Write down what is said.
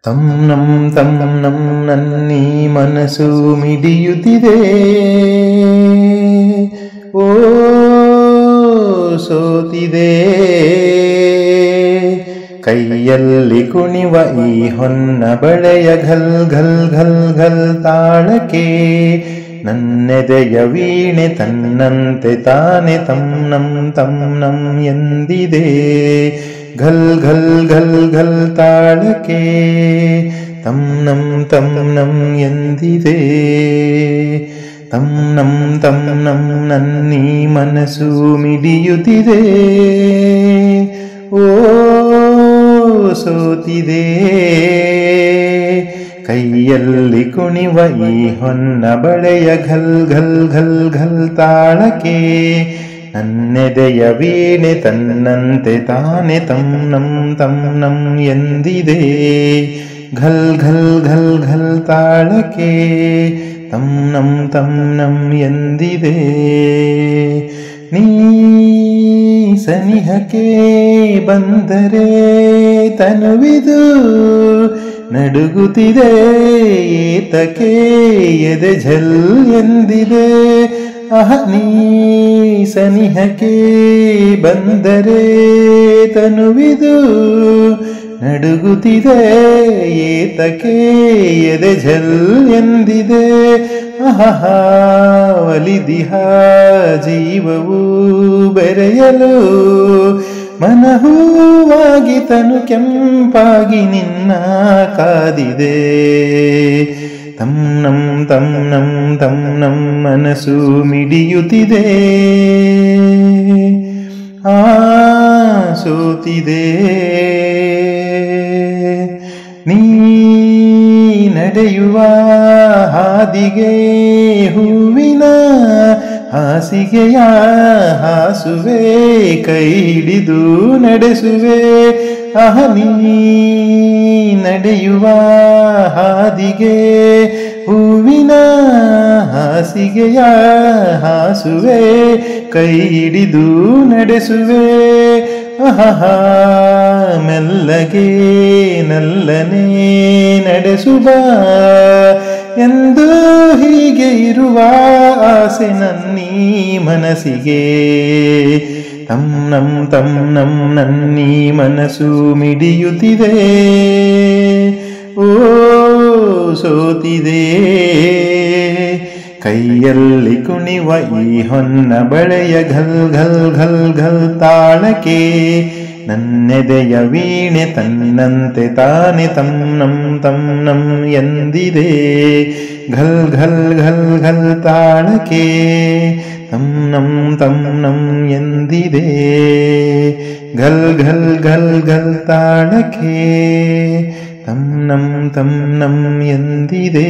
ತಂ ನಂ ನನ್ನೀ ಮನಸ್ಸು ಮಿಡಿಯುತ್ತಿದೆ. ಓ ಸೋತಿದೆ ಕೈಯಲ್ಲಿ ಕುಣಿವ ಈ ಹೊನ್ನ ಬಳೆಯ ಘಲ್ ಘಲ್ ಘಲ್ ಘಲ್ ತಾಳಕ್ಕೆ ನನ್ನೆದೆಯ ವೀಣೆ ತನ್ನಂತೆ ತಾನೆ ತಂ ನಂ ಎಂದಿದೆ. ಘಲ್ ಘಲ್ ಘಲ್ ಘಲ್ ತಾಳಕ್ಕೆ ತಂ ನಂ ಎಂದಿದೆ. ತಂ ನಂ ನನ್ನೀ ಮನಸ್ಸು ಮಿಡಿಯುತ್ತಿದೆ. ಓ ಸೋತಿದೆ ಕೈಯಲ್ಲಿ ಕುಣಿವ ಈ ಹೊನ್ನ ಬಳೆಯ ಘಲ್ ಘಲ್ ಘಲ್ ಘಲ್ ತಾಳಕ್ಕೆ ನನ್ನೆದೆಯ ವೀಣೆ ತನ್ನಂತೆ ತಾನೆ ತಂ ನಂ ಎಂದಿದೆ. ಘಲ್ ಘಲ್ ಘಲ್ ಘಲ್ ತಾಳಕ್ಕೆ ತಂ ನಂ ಎಂದಿದೆ. ನೀ ಸನಿಹಕ್ಕೆ ಬಂದರೆ ತನುವಿದು ನಡುಗುತ್ತಿದೆ ಏತಕ್ಕೆ ಎದೆ ಝಲ್ ಎಂದಿದೆ. ನೀ ಸನಿಹಕ್ಕೆ ಬಂದರೆ ತನುವಿದು ನಡುಗುತ್ತಿದೆ ಏತಕ್ಕೆ ಎದೆ ಝಲ್ ಎಂದಿದೆ. ಒಲಿದಿಹ ಜೀವವು ಬೆರೆಯಲು ಮನಹೂವಾಗಿ ತನು ಕೆಂಪಾಗಿ ನಿನ್ನ ಕಾದಿದೆ. ತಂ ನಂ ಮನಸ್ಸು ಮಿಡಿಯುತ್ತಿದೆ. ಸೋತಿದೆ ನೀ ನಡೆಯುವ ಹಾದಿಗೆ ಹೂವಿನ ಹಾಸಿಗೆಯ ಹಾಸುವೆ ಕೈ ಹಿಡಿದು ನಡೆಸುವೆ. ನೀ ನಡೆಯುವ ಹಾದಿಗೆ ಹೂವಿನ ಹಾಸಿಗೆಯ ಹಾಸುವೆ ಕೈ ಹಿಡಿದು ನಡೆಸುವೆ. ಮೆಲ್ಲಗೆ ನಲ್ಲನೆ ನಡೆಸುವ ಎಂದು ಹೀಗೆ ಇರುವ ಆಸೆ ನನ್ನೀ ಮನಸ್ಸಿಗೆ. ತಂ ನಂ ನನ್ನೀ ಮನಸ್ಸು ಮಿಡಿಯುತ್ತಿದೆ. ಓ ಸೋತಿದೆ ಕೈಯಲ್ಲಿ ಕುಣಿವ ಈ ಹೊನ್ನ ಬಳೆಯ ಘಲ್ ಘಲ್ ಘಲ್ ಘಲ್ ತಾಳಕ್ಕೆ ನನ್ನೆದೆಯ ವೀಣೆ ತನ್ನಂತೆ ತಾನೆ ತಂ ನಂ ಎಂದಿದೆ. ಘಲ್ ಘಲ್ ಘಲ್ ಘಲ್ ತಾಳಕ್ಕೆ ತಂ ನಂ ಎಂದಿದೆ. ಘಲ್ ಘಲ್ ಘಲ್ ಘಲ್ ತಾಳಕ್ಕೆ ತಂ ನಂ ಎಂದಿದೆ.